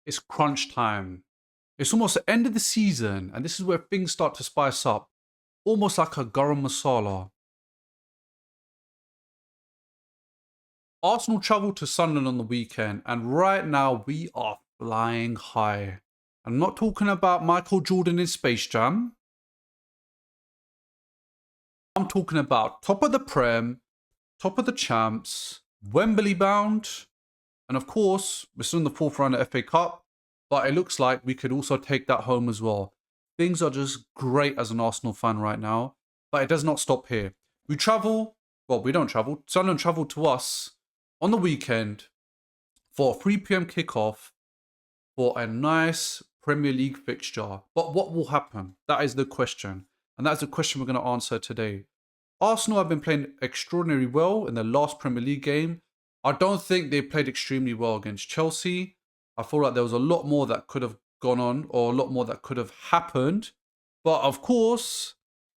It's crunch time. It's almost the end of the season, and this is where things start to spice up. Almost like a garam masala. Arsenal travelled to Sunderland on the weekend, and right now we are flying high. I'm not talking about Michael Jordan in Space Jam. I'm talking about top of the Prem, top of the champs, Wembley bound, and of course, we're still in the fourth round of FA Cup, but it looks like we could also take that home as well. Things are just great as an Arsenal fan right now, but it does not stop here. We don't travel. Sunderland travelled to us on the weekend for a 3 p.m. kickoff for a nice Premier League fixture. But what will happen? That is the question. And that's the question we're going to answer today. Arsenal have been playing extraordinarily well in their last Premier League game. I don't think they played extremely well against Chelsea. I feel like there was a lot more that could have gone on, or a lot more that could have happened. But of course,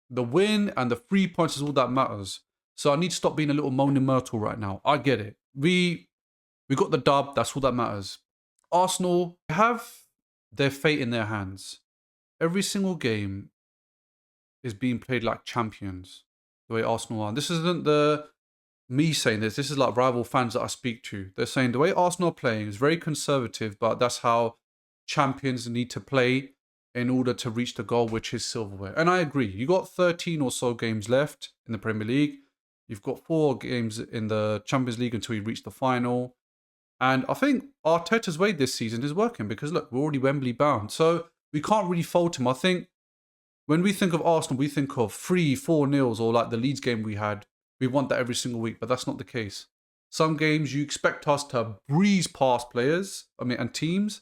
the win and the 3 points is all that matters. So I need to stop being a little moaning Myrtle right now. I get it. We got the dub. That's all that matters. Arsenal have their fate in their hands. Every single game is being played like champions, the way Arsenal are. This isn't me saying this. This is like rival fans that I speak to. They're saying the way Arsenal are playing is very conservative, but that's how champions need to play in order to reach the goal, which is silverware. And I agree. You got 13 or so games left in the Premier League. You've got 4 games in the Champions League until you reach the final. And I think Arteta's way this season is working because, look, we're already Wembley bound. So we can't really fault him. I think when we think of Arsenal, we think of 3-4-0 or like the Leeds game we had. We want that every single week, but that's not the case. Some games you expect us to breeze past players, and teams.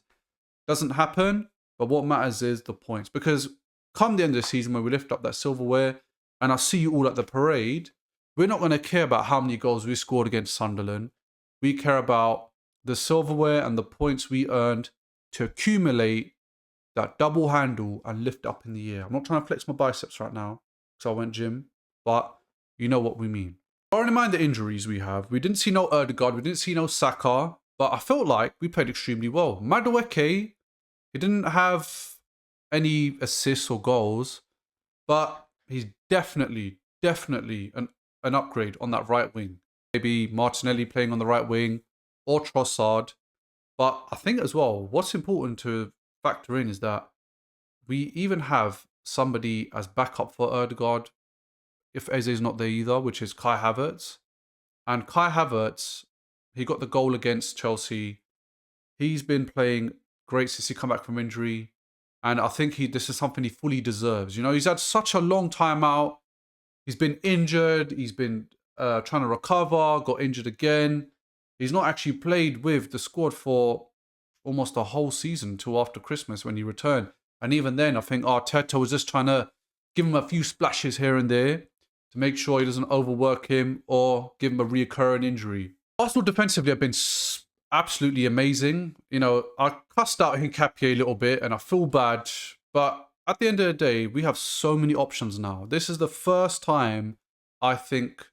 Doesn't happen, but what matters is the points. Because come the end of the season when we lift up that silverware and I see you all at the parade, we're not going to care about how many goals we scored against Sunderland. We care about the silverware and the points we earned to accumulate that double handle and lift up in the air. I'm not trying to flex my biceps right now because I went gym, but you know what we mean. Bearing in mind the injuries we have, we didn't see no Ødegaard, we didn't see no Saka, but I felt like we played extremely well. Madueke, he didn't have any assists or goals, but he's definitely an upgrade on that right wing. Maybe Martinelli playing on the right wing or Trossard. But I think as well, what's important to factor in is that we even have somebody as backup for Ødegaard if Eze's not there either, which is Kai Havertz. And Kai Havertz, he got the goal against Chelsea. He's been playing great since he come back from injury. And I think this is something he fully deserves. You know, he's had such a long time out. He's been injured. He's been trying to recover, got injured again. He's not actually played with the squad for almost a whole season till after Christmas when he returned. And even then, I think Arteta was just trying to give him a few splashes here and there to make sure he doesn't overwork him or give him a reoccurring injury. Arsenal defensively have been absolutely amazing. You know, I cussed out Hincapié a little bit and I feel bad, but at the end of the day, we have so many options now. This is the first time, I think,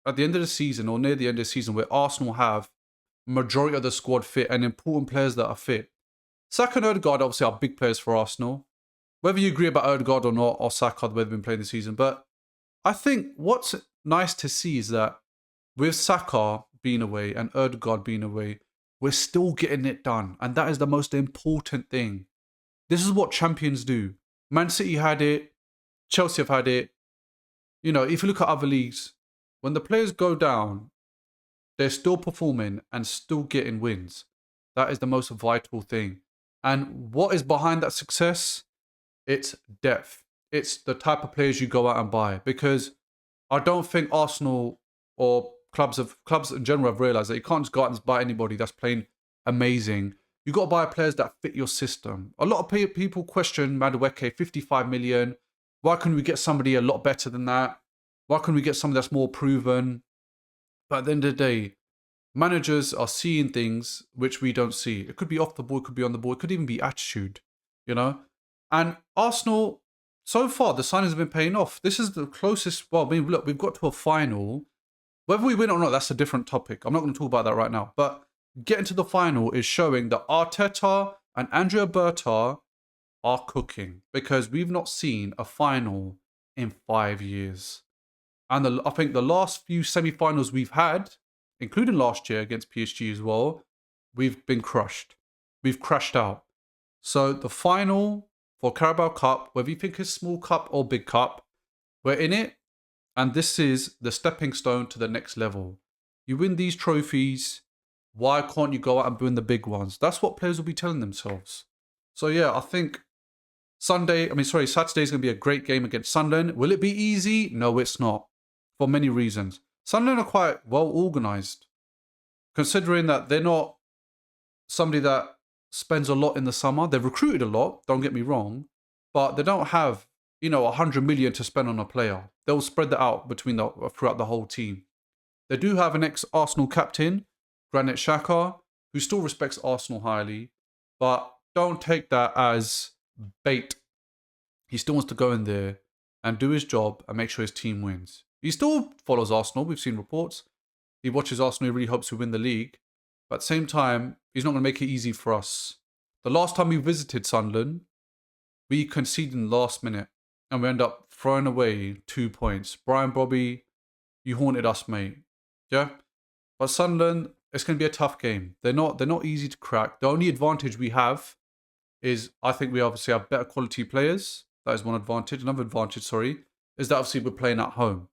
at the end of the season or near the end of the season where Arsenal have majority of the squad fit and important players that are fit. Saka and Ødegaard obviously are big players for Arsenal. Whether you agree about Ødegaard or not, or Saka, the way they've been playing this season, but I think what's nice to see is that with Saka being away and Ødegaard being away, we're still getting it done. And that is the most important thing. This is what champions do. Man City had it. Chelsea have had it. You know, if you look at other leagues, when the players go down, they're still performing and still getting wins. That is the most vital thing. And what is behind that success? It's depth. It's the type of players you go out and buy. Because I don't think Arsenal or clubs in general have realised that you can't just go out and buy anybody that's playing amazing. You got to buy players that fit your system. A lot of people question Madueke, 55 million. Why couldn't we get somebody a lot better than that? Why couldn't we get somebody that's more proven? But at the end of the day, managers are seeing things which we don't see. It could be off the ball, it could be on the ball, it could even be attitude, you know? And Arsenal, so far, the signings have been paying off. This is the closest, well, I mean, look, we've got to a final. Whether we win or not, that's a different topic. I'm not going to talk about that right now. But getting to the final is showing that Arteta and Andrea Berta are cooking because we've not seen a final in 5 years. And I think the last few semi-finals we've had, including last year against PSG as well, we've been crushed. We've crashed out. So the final for Carabao Cup, whether you think it's small cup or big cup, we're in it. And this is the stepping stone to the next level. You win these trophies, why can't you go out and win the big ones? That's what players will be telling themselves. So yeah, I think Saturday's going to be a great game against Sunderland. Will it be easy? No, it's not. For many reasons. Sunderland are quite well organised, considering that they're not somebody that spends a lot in the summer. They've recruited a lot, don't get me wrong, but they don't have, 100 million to spend on a player. They'll spread that out throughout the whole team. They do have an ex-Arsenal captain, Granit Xhaka, who still respects Arsenal highly, but don't take that as bait. He still wants to go in there and do his job and make sure his team wins. He still follows Arsenal, we've seen reports. He watches Arsenal, he really hopes to win the league. But at the same time, he's not going to make it easy for us. The last time we visited Sunderland, we conceded in the last minute and we end up throwing away 2 points. Brian Bobby, you haunted us, mate. Yeah? But Sunderland, it's going to be a tough game. They're not easy to crack. The only advantage we have is I think we obviously have better quality players. That is one advantage. Another advantage, is that obviously we're playing at home.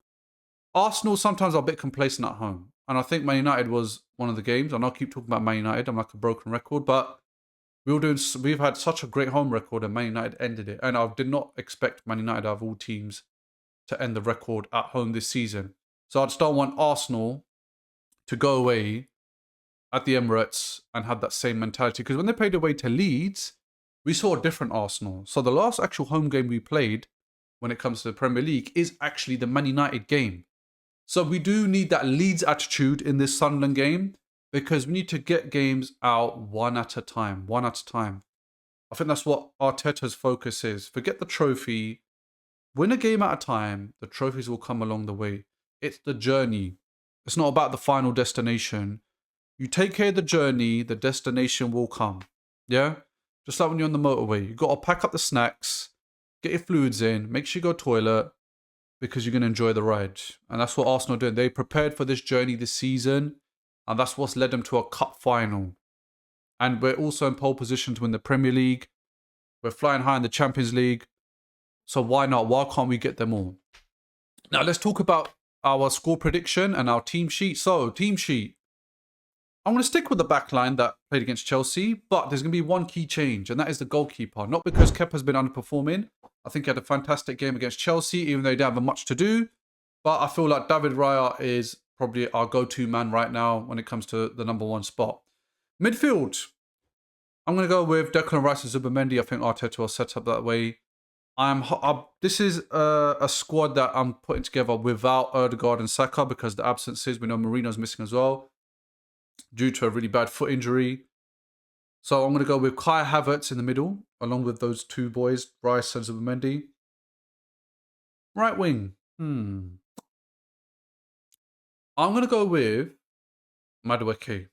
Arsenal sometimes are a bit complacent at home. And I think Man United was one of the games. And I'll keep talking about Man United. I'm like a broken record. But we've had such a great home record and Man United ended it. And I did not expect Man United out of all teams to end the record at home this season. So I just don't want Arsenal to go away at the Emirates and have that same mentality. Because when they played away to Leeds, we saw a different Arsenal. So the last actual home game we played when it comes to the Premier League is actually the Man United game. So we do need that Leeds attitude in this Sunderland game because we need to get games out one at a time. I think that's what Arteta's focus is. Forget the trophy. Win a game at a time. The trophies will come along the way. It's the journey. It's not about the final destination. You take care of the journey, the destination will come. Yeah? Just like when you're on the motorway. You've got to pack up the snacks, get your fluids in, make sure you go toilet, because you're going to enjoy the ride. And that's what Arsenal are doing. They prepared for this journey this season, and that's what's led them to a cup final. And we're also in pole position to win the Premier League. We're flying high in the Champions League. So why not? Why can't we get them all? Now let's talk about our score prediction and our team sheet. So, team sheet. I'm going to stick with the back line that played against Chelsea, but there's going to be one key change, and that is the goalkeeper. Not because Kepa's been underperforming. I think he had a fantastic game against Chelsea, even though he didn't have much to do. But I feel like David Raya is probably our go-to man right now when it comes to the number one spot. Midfield. I'm going to go with Declan Rice and Zubimendi. I think Arteta will set up that way. This is a squad that I'm putting together without Ødegaard and Saka because the absences. We know Marino's missing as well due to a really bad foot injury. So I'm going to go with Kai Havertz in the middle, along with those two boys, Rice and Zubimendi. Right wing. I'm going to go with Madueke.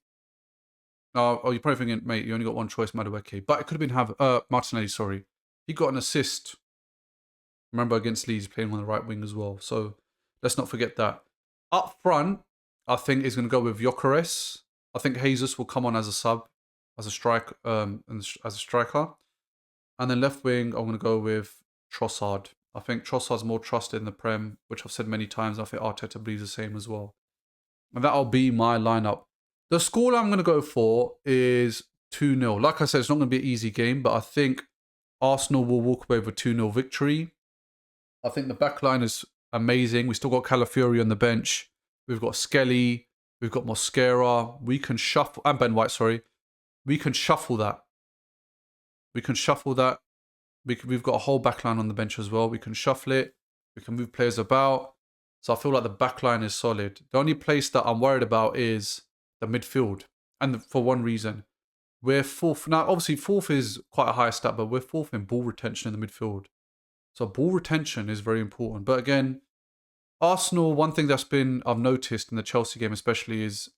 Oh, you're probably thinking, mate, you only got one choice, Madueke. But it could have been Martinelli, sorry. He got an assist. Remember, against Leeds, playing on the right wing as well. So let's not forget that. Up front, I think he's going to go with Gyökeres. I think Jesus will come on as a sub, as a striker. And then left wing, I'm going to go with Trossard. I think Trossard's more trusted in the Prem, which I've said many times. I think Arteta believes the same as well. And that'll be my lineup. The score I'm going to go for is 2-0. Like I said, it's not going to be an easy game, but I think Arsenal will walk away with a 2-0 victory. I think the back line is amazing. We still got Calafiori on the bench. We've got Skelly. We've got Mosquera. We can shuffle... And Ben White, sorry. We can shuffle that. We've got a whole back line on the bench as well. We can shuffle it. We can move players about. So I feel like the back line is solid. The only place that I'm worried about is the midfield. And for one reason. We're fourth. Now, obviously, fourth is quite a high stat, but we're fourth in ball retention in the midfield. So ball retention is very important. But again, Arsenal, one thing I've noticed in the Chelsea game especially is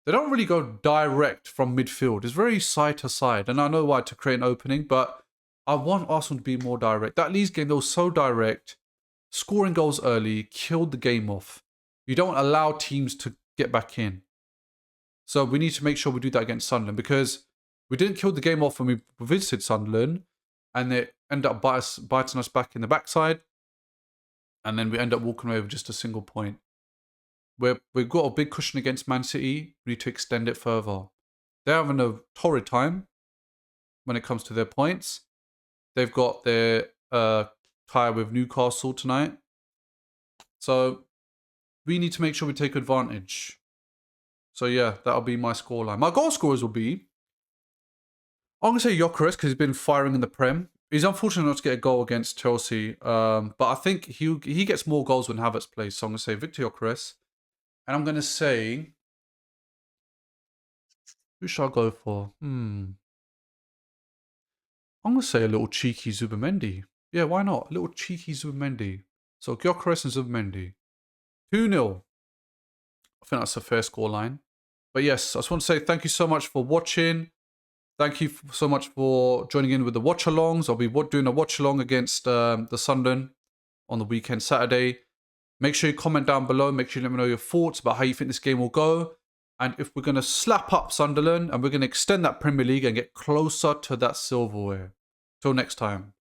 They don't really go direct from midfield. It's very side to side. And I know why, to create an opening, but I want Arsenal to be more direct. That Leeds game, they were so direct. Scoring goals early, killed the game off. You don't allow teams to get back in. So we need to make sure we do that against Sunderland, because we didn't kill the game off when we visited Sunderland, and they end up biting us back in the backside, and then we end up walking away with just a single point. We've got a big cushion against Man City. We need to extend it further. They're having a torrid time when it comes to their points. They've got their tie with Newcastle tonight. So we need to make sure we take advantage. So yeah, that'll be my scoreline. My goal scorers will be, I'm going to say Gyökeres, because he's been firing in the Prem. He's unfortunate not to get a goal against Chelsea. But I think he gets more goals when Havertz plays. So I'm going to say Victor Gyökeres. And I'm going to say, who should I go for? I'm going to say a little cheeky Zubimendi. Yeah, why not? A little cheeky Zubimendi. So Gyökeres and Zubimendi. 2-0. I think that's a fair scoreline. But yes, I just want to say thank you so much for watching. Thank you so much for joining in with the watch-alongs. I'll be doing a watch-along against the Sunderland on the weekend, Saturday. Make sure you comment down below. Make sure you let me know your thoughts about how you think this game will go. And if we're going to slap up Sunderland and we're going to extend that Premier League and get closer to that silverware. Till next time.